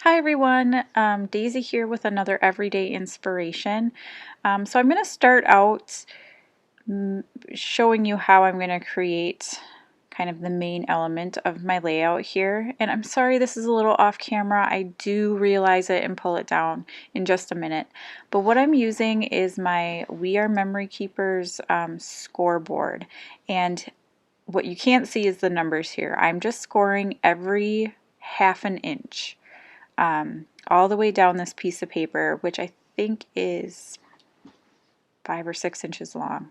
Hi everyone, Daisy here with another everyday inspiration. So I'm going to start out showing you how I'm going to create kind of the main element of my layout here. And I'm sorry this is a little off camera. I do realize it and pull it down in just a minute. But what I'm using is my We Are Memory Keepers scoreboard. And what you can't see is the numbers here. I'm just scoring every half an inch. All the way down this piece of paper, which I think is 5 or 6 inches long.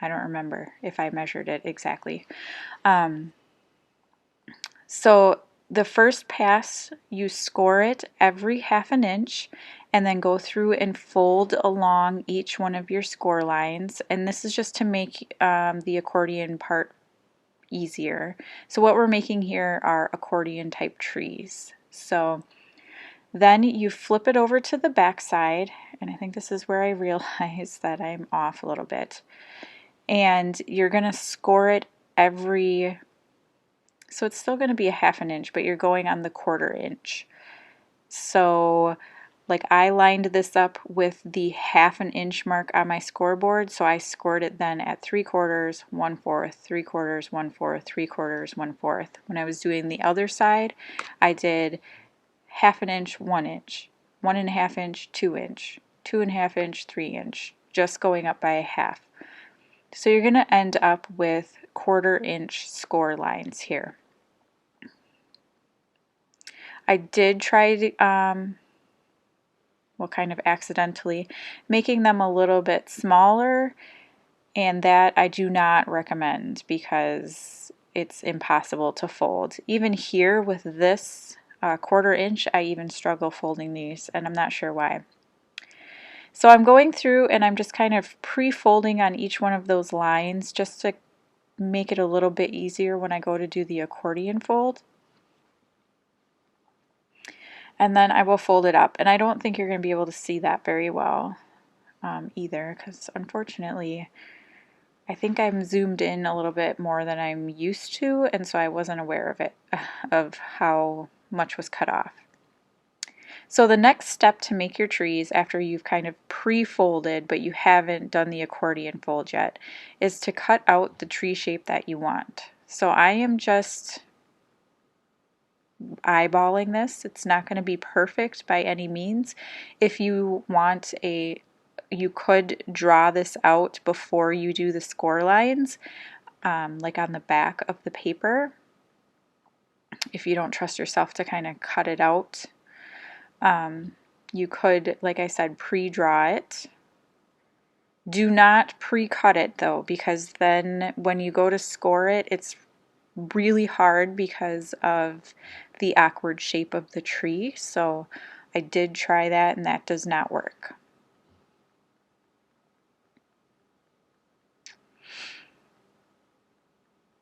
I don't remember if I measured it exactly. So the first pass, you score it every half an inch and then go through and fold along each one of your score lines. And this is just to make the accordion part easier. So what we're making here are accordion type trees. So then you flip it over to the back side, and I think this is where I realize that I'm off a little bit. And you're going to score it so it's still going to be a half an inch, but you're going on the 1/4 inch. So like I lined this up with the half an inch mark on my scoreboard, so I scored it then at 3/4, 1/4, 3/4, 1/4, 3/4, 1/4. When I was doing the other side, I did half an inch, 1 inch, 1.5 inch, 2 inch, 2.5 inch, 3 inch, just going up by a half. So you're going to end up with 1/4 inch score lines here. I did try to, kind of accidentally, making them a little bit smaller, and that I do not recommend because it's impossible to fold. Even here with this 1/4 inch, I even struggle folding these, and I'm not sure why. So I'm going through and I'm just kind of pre-folding on each one of those lines just to make it a little bit easier when I go to do the accordion fold. And then I will fold it up. And I don't think you're going to be able to see that very well either, because unfortunately I think I'm zoomed in a little bit more than I'm used to, and so I wasn't aware of it, of how much was cut off. So the next step to make your trees after you've kind of pre-folded but you haven't done the accordion fold yet is to cut out the tree shape that you want. So I am just eyeballing this. It's not going to be perfect by any means. If you want you could draw this out before you do the score lines, like on the back of the paper, if you don't trust yourself to kind of cut it out. You could, like I said, pre-draw it. Do not pre-cut it though, because then when you go to score it, it's really hard because of the awkward shape of the tree. So I did try that and that does not work.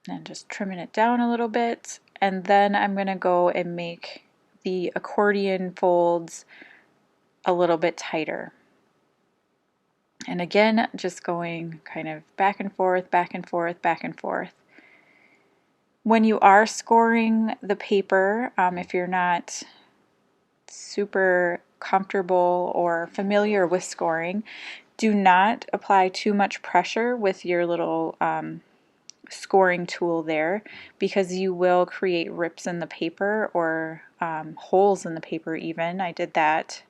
And just trimming it down a little bit. And then I'm going to go and make the accordion folds a little bit tighter. And again, just going kind of back and forth, back and forth, back and forth. When you are scoring the paper, if you're not super comfortable or familiar with scoring, do not apply too much pressure with your little scoring tool there, because you will create rips in the paper or holes in the paper even. I did that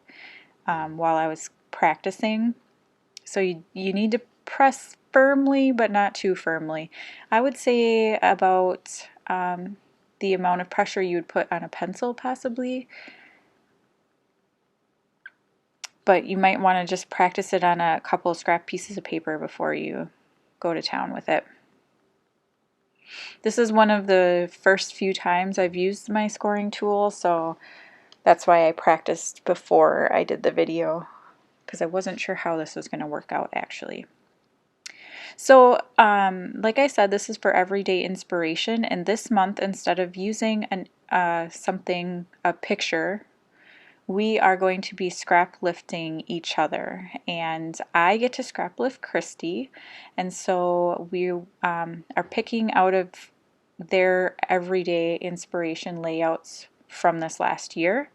while I was practicing. So you need to press firmly but not too firmly. I would say about the amount of pressure you would put on a pencil possibly, but you might want to just practice it on a couple of scrap pieces of paper before you go to town with it. This is one of the first few times I've used my scoring tool, so that's why I practiced before I did the video, because I wasn't sure how this was going to work out actually. So like I said, this is for everyday inspiration, and this month, instead of using a picture, we are going to be scrap lifting each other, and I get to scrap lift Christy, and so we are picking out of their everyday inspiration layouts from this last year.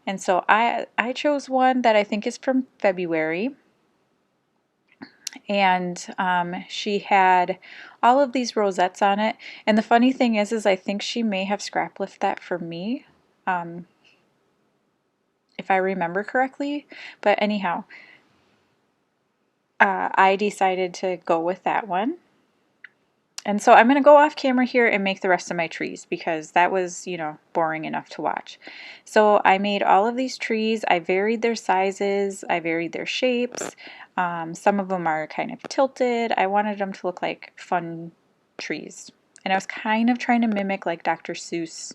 And so I chose one that I think is from February. And she had all of these rosettes on it. And the funny thing is I think she may have scrap lifted that for me, if I remember correctly. But anyhow, I decided to go with that one. And so I'm going to go off camera here and make the rest of my trees because that was, you know, boring enough to watch. So I made all of these trees. I varied their sizes. I varied their shapes. Some of them are kind of tilted. I wanted them to look like fun trees. And I was kind of trying to mimic like Dr. Seuss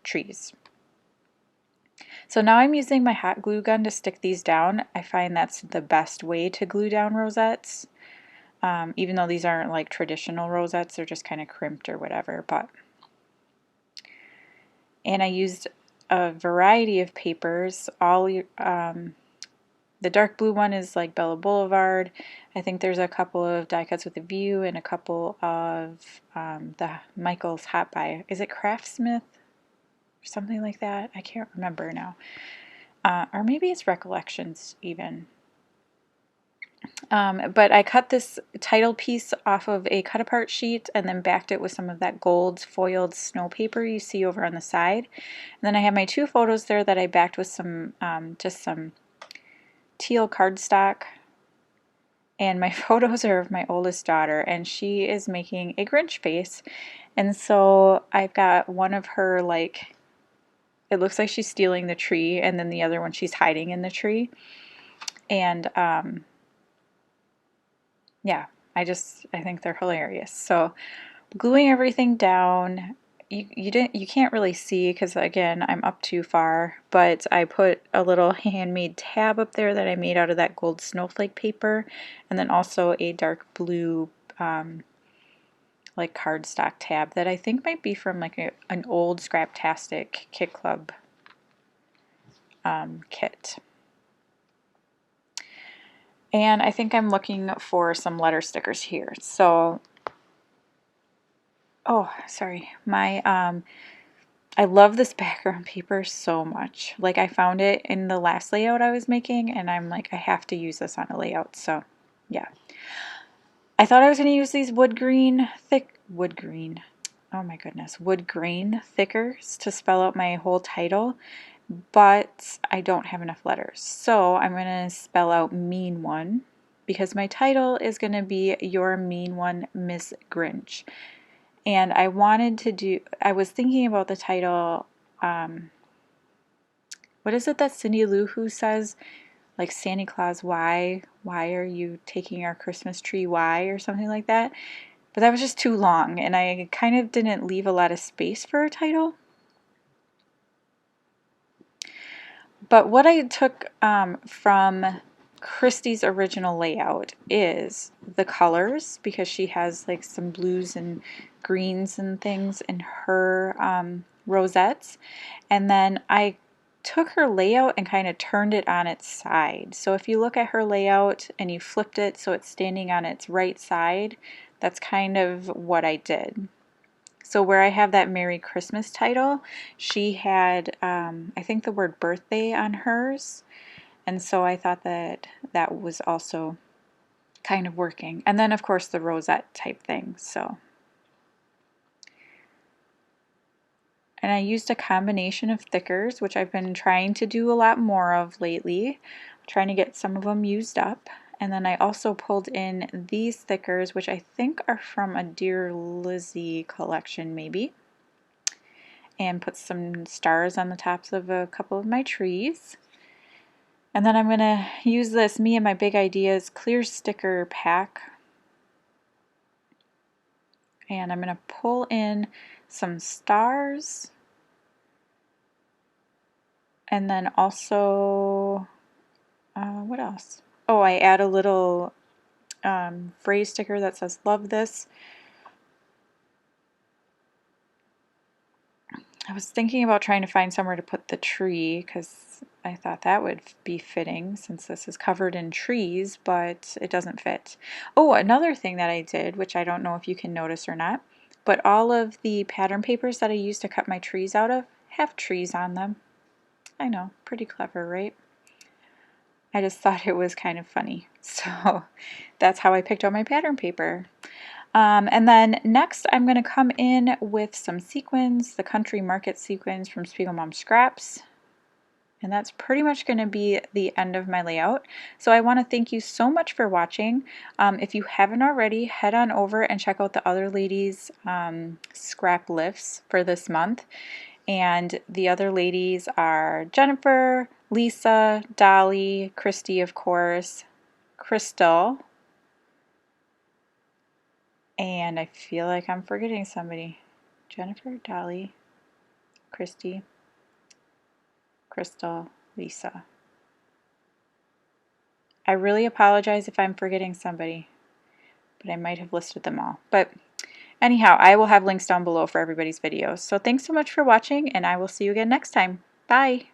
trees. So now I'm using my hot glue gun to stick these down. I find that's the best way to glue down rosettes. Even though these aren't like traditional rosettes, they're just kind of crimped or whatever. And I used a variety of papers. The dark blue one is like Bella Boulevard. I think there's a couple of die cuts with a view and a couple of the Michael's Hot Buy. Is it Craftsmith or something like that? I can't remember now. Or maybe it's Recollections even. But I cut this title piece off of a cut apart sheet and then backed it with some of that gold foiled snow paper you see over on the side. And then I have my two photos there that I backed with some just some teal cardstock. And my photos are of my oldest daughter, and she is making a Grinch face. And so I've got one of her, like, it looks like she's stealing the tree, and then the other one she's hiding in the tree. And yeah, I think they're hilarious. So gluing everything down, you can't really see because again I'm up too far, but I put a little handmade tab up there that I made out of that gold snowflake paper, and then also a dark blue like cardstock tab that I think might be from like an old Scraptastic Kit Club kit. And I think I'm looking for some letter stickers here. So, oh, sorry. I love this background paper so much. Like I found it in the last layout I was making and I'm like, I have to use this on a layout. So, yeah. I thought I was going to use these wood grain thickers to spell out my whole title, but I don't have enough letters. So I'm going to spell out Mean One because my title is going to be Your Mean One, Miss Grinch. And I was thinking about the title, what is it that Cindy Lou Who says? Like Santa Claus, why are you taking our Christmas tree, why? Or something like that. But that was just too long, and I kind of didn't leave a lot of space for a title. But what I took from Christy's original layout is the colors, because she has like some blues and greens and things in her rosettes. And then I took her layout and kind of turned it on its side. So if you look at her layout and you flipped it so it's standing on its right side, that's kind of what I did. So where I have that Merry Christmas title, she had, I think, the word birthday on hers. And so I thought that that was also kind of working. And then, of course, the rosette type thing. So. And I used a combination of thickers, which I've been trying to do a lot more of lately, trying to get some of them used up. And then I also pulled in these thickers, which I think are from a Dear Lizzie collection maybe, and put some stars on the tops of a couple of my trees. And then I'm going to use this Me and My Big Ideas clear sticker pack. And I'm going to pull in some stars. And then also, what else? Oh, I add a little phrase sticker that says love this. I was thinking about trying to find somewhere to put the tree because I thought that would be fitting since this is covered in trees, but it doesn't fit. Oh, another thing that I did, which I don't know if you can notice or not, but all of the pattern papers that I used to cut my trees out of have trees on them. I know, pretty clever, right? I just thought it was kind of funny. So that's how I picked out my pattern paper. And then next I'm going to come in with some sequins, the Country Market sequins from Spiegel Mom Scraps. And that's pretty much going to be the end of my layout. So I want to thank you so much for watching. If you haven't already, head on over and check out the other ladies' scrap lifts for this month. And the other ladies are Jennifer, Lisa, Dolly, Christy, of course, Crystal, and I feel like I'm forgetting somebody. Jennifer, Dolly, Christy, Crystal, Lisa. I really apologize if I'm forgetting somebody, but I might have listed them all. But anyhow, I will have links down below for everybody's videos. So thanks so much for watching, and I will see you again next time. Bye!